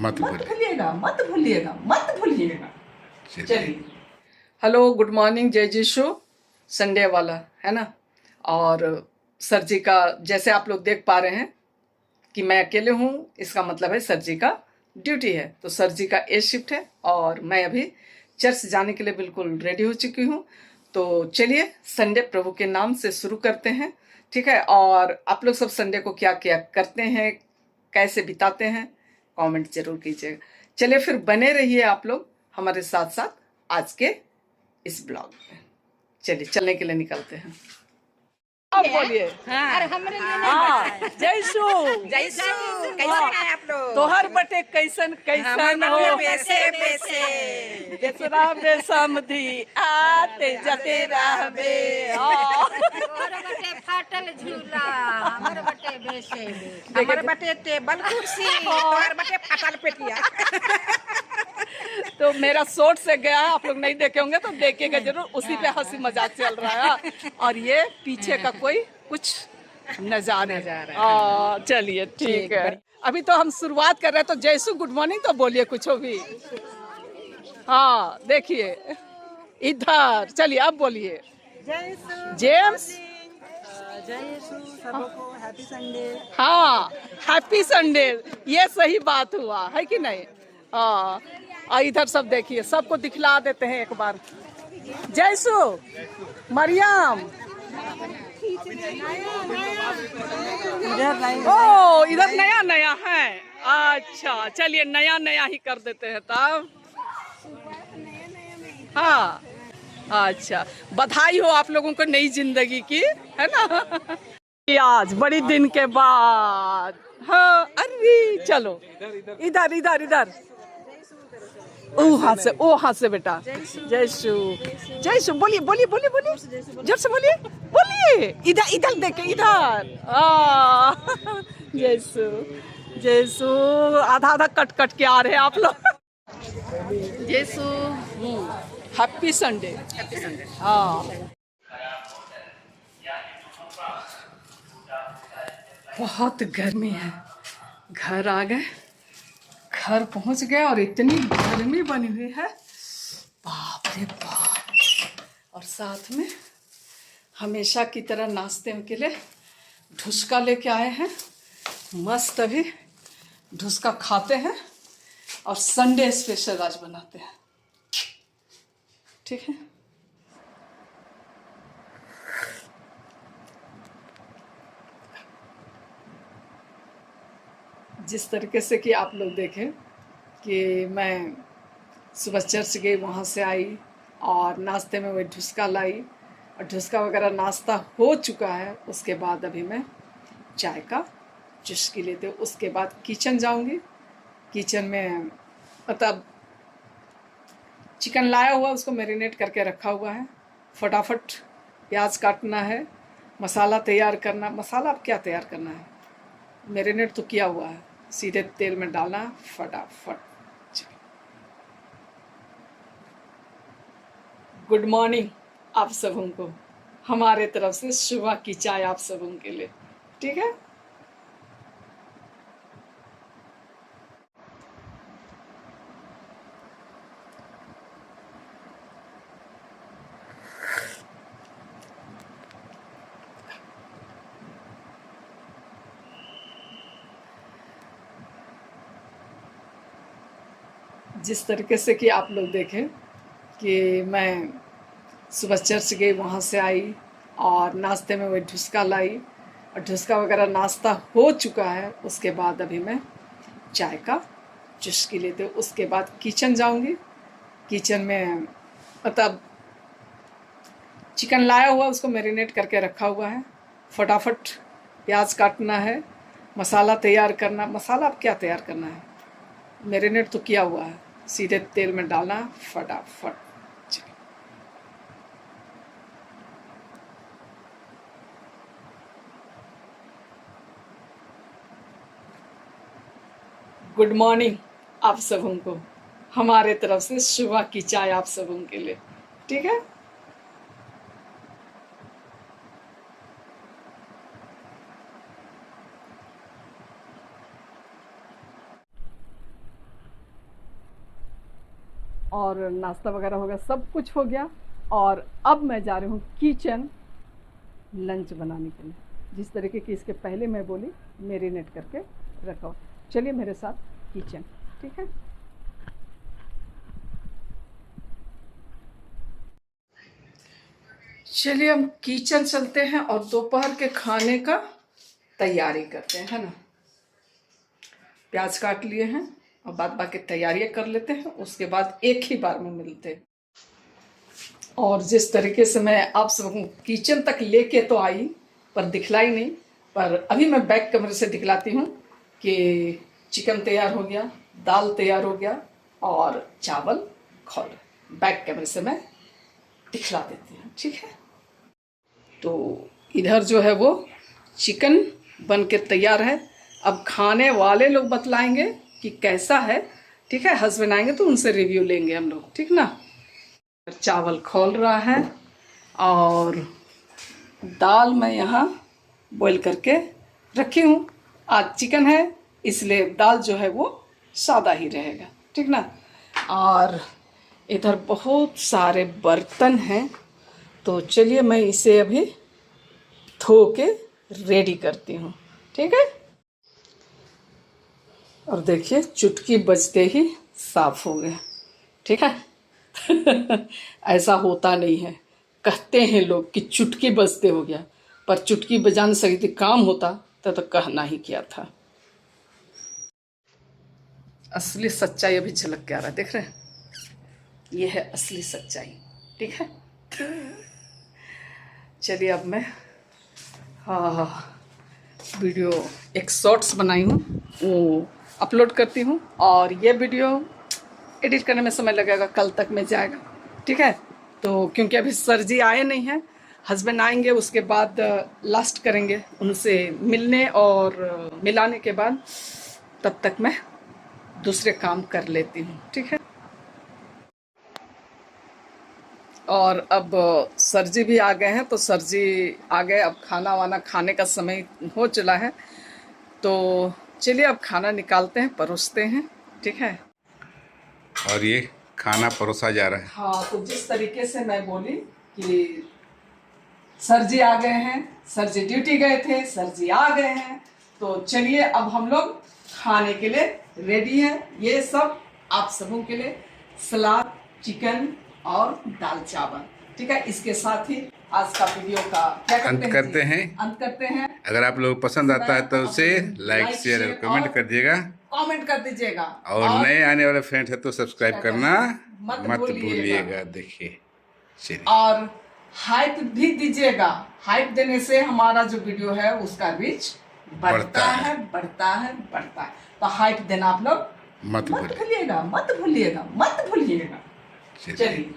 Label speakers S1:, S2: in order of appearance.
S1: मत
S2: मत
S1: भूलिए।
S2: भूलिएगा, मत भूलिएगा, मत भूलिएगा।
S1: चलिए।
S2: चलिए। हेलो, गुड मॉर्निंग, जय जीशु। संडे वाला है ना। और सर जी का, जैसे आप लोग देख पा रहे हैं कि मैं अकेले हूँ, इसका मतलब है सर जी का ड्यूटी है। तो सर जी का ए शिफ्ट है और मैं अभी चर्च जाने के लिए बिल्कुल रेडी हो चुकी हूँ। तो चलिए संडे प्रभु के नाम से शुरू करते हैं, ठीक है। और आप लोग सब संडे को क्या क्या करते हैं, कैसे बिताते हैं, कमेंट जरूर कीजिएगा। चलिए फिर बने रहिए आप लोग हमारे साथ साथ आज के इस ब्लॉग में। चलिए चलने के लिए निकलते हैं। आप बोलिए।
S3: अरे हमरे लिए नहीं
S2: हाँ,
S3: बताया।
S2: जयसु
S3: जैसू कैसे हैं आप लोग?
S2: तोहर बटे कैसन कैसन हो,
S3: पैसे पैसे
S2: बेसरा बेसमधी आते जते रहबे। हाँ।
S3: तोहरे बटे फाटल झूला, हमरे बटे बेसे हमरे बटे टेबल कुर्सी, तोहर बटे फाटल पेटिया।
S2: तो मेरा शॉर्ट से गया है, आप लोग नहीं देखे होंगे तो देखिएगा जरूर, उसी पे हंसी मजाक चल रहा है। और ये पीछे का कोई कुछ नजारे। चलिए ठीक है। अभी तो हम शुरुआत कर रहे हैं, तो जयसु गुड मॉर्निंग तो बोलिए कुछ भी। हाँ देखिए इधर, चलिए अब बोलिए। जेम्स,
S4: सबको हैप्पी संडे।
S2: हाँ हैप्पी संडे, ये सही बात हुआ है कि नहीं। हाँ, और इधर सब देखिए, सबको दिखला देते हैं एक बार। जयसु, मरियम, ओ इधर नया नया है। अच्छा चलिए नया नया ही कर देते हैं तब। हाँ अच्छा, बधाई हो आप लोगों को नई जिंदगी की, है ना। आज बड़ी दिन के बाद। हाँ अरे चलो इधर इधर इधर, ओ हाथ से बेटा। जयसु, जयसु बोलिए बोलिए बोलिए बोलिए, जोर से बोलिए बोलिए। इधर इधर देखे इधर। जयसु, जयसु आधा आधा कट कट के आ रहे हैं आप लोग। जयसु हैप्पी संडे। Happy Sunday. हाँ बहुत गर्मी है। घर आ गए, घर पहुंच गए और इतनी गर्मी बनी हुई है, बाप रे बाप। और साथ में हमेशा की तरह नाश्ते के लिए ढुसका लेके आए हैं। मस्त अभी ढुसका खाते हैं और संडे स्पेशल आज बनाते हैं, ठीक है। जिस तरीके से कि आप लोग देखें कि मैं सुबह चर्च गई, वहाँ से आई और नाश्ते में वही ढुसका लाई, और ढुसका वगैरह नाश्ता हो चुका है। उसके बाद अभी मैं चाय का चुस्की लेते हूँ। उसके बाद किचन जाऊँगी। किचन में मतलब चिकन लाया हुआ, उसको मैरिनेट करके रखा हुआ है। फटाफट प्याज काटना है, मसाला तैयार करना। मसाला अब क्या तैयार करना है, मैरिनेट तो किया हुआ है, सीधे तेल में डालना फटाफट। गुड मॉर्निंग आप सबों को, हमारे तरफ से सुबह की चाय आप सबों के लिए, ठीक है। जिस तरीके से कि आप लोग देखें कि मैं सुबह चर्च गई, वहाँ से आई और नाश्ते में वही ढुसका लाई, और ढुसका वगैरह नाश्ता हो चुका है। उसके बाद अभी मैं चाय का चुस्की लेते हूँ। उसके बाद किचन जाऊँगी। किचन में मतलब चिकन लाया हुआ, उसको मैरिनेट करके रखा हुआ है। फटाफट प्याज काटना है, मसाला तैयार करना। मसाला अब क्या तैयार करना है, मैरिनेट तो किया हुआ है, सीधे तेल में डालना फटाफट। गुड मॉर्निंग आप सबों को, हमारे तरफ से सुबह की चाय आप सबों के लिए, ठीक है। और नाश्ता वगैरह हो गया, सब कुछ हो गया। और अब मैं जा रही हूँ किचन लंच बनाने के लिए, जिस तरीके की इसके पहले मैं बोली मैरिनेट करके रखा। चलिए मेरे साथ किचन, ठीक है। चलिए हम किचन चलते हैं और दोपहर के खाने का तैयारी करते हैं, है ना। प्याज काट लिए हैं और बाद बाकी तैयारियां कर लेते हैं, उसके बाद एक ही बार में मिलते हैं। और जिस तरीके से मैं आप सबको किचन तक लेके तो आई पर दिखलाई नहीं, पर अभी मैं बैक कमरे से दिखलाती हूँ कि चिकन तैयार हो गया, दाल तैयार हो गया और चावल खोल। बैक कैमरे से मैं दिखला देती हूँ, ठीक है। तो इधर जो है वो चिकन बन के तैयार है। अब खाने वाले लोग बतलाएंगे कि कैसा है, ठीक है। हस्बैंड आएंगे तो उनसे रिव्यू लेंगे हम लोग, ठीक ना। चावल खोल रहा है और दाल मैं यहाँ बॉईल करके रखी हूँ। आज चिकन है इसलिए दाल जो है वो सादा ही रहेगा, ठीक ना। और इधर बहुत सारे बर्तन हैं, तो चलिए मैं इसे अभी धो के रेडी करती हूँ, ठीक है। और देखिए चुटकी बजते ही साफ हो गया, ठीक है। ऐसा होता नहीं है, कहते हैं लोग कि चुटकी बजते हो गया, पर चुटकी बजाने से यदि काम होता तो कहना ही क्या था। असली सच्चाई अभी झलक के आ रहा है, देख रहे हैं। ये है असली सच्चाई, ठीक है। चलिए अब मैं वीडियो एक शॉर्ट्स बनाई हूँ वो अपलोड करती हूँ, और ये वीडियो एडिट करने में समय लगेगा, कल तक में जाएगा, ठीक है। तो क्योंकि अभी सर जी आए नहीं हैं, हस्बैंड आएंगे उसके बाद लास्ट करेंगे उनसे मिलने और मिलाने के बाद, तब तक मैं दूसरे काम कर लेती हूँ, ठीक है। और अब सर जी भी आ गए हैं, तो सर जी आ गए, अब खाना वाना खाने का समय हो चला है। तो चलिए अब खाना निकालते हैं, परोसते हैं, ठीक है।
S1: और ये खाना परोसा जा रहा है।
S2: हाँ, तो जिस तरीके से मैं बोली कि सर जी आ गए हैं, सर जी ड्यूटी गए थे, सर जी आ गए हैं, तो चलिए अब हम लोग खाने के लिए रेडी हैं। ये सब आप सबों के लिए सलाद, चिकन और दाल चावल, ठीक है। इसके साथ ही आज का वीडियो का क्या
S1: अंत करते हैं।
S2: अंत करते हैं।
S1: अगर आप लोग पसंद आता है तो उसे लाइक शेयर और कमेंट कर दिएगा,
S2: कमेंट कर दीजिएगा,
S1: और नए आने वाले फ्रेंड है तो सब्सक्राइब करना मत भूलिएगा। देखिए चलिए,
S2: और हाइप भी दीजिएगा। हाइप देने से हमारा जो वीडियो है उसका रीच बढ़ता है। तो हाइप देना आप लोग मत भूलिएगा। चलिए।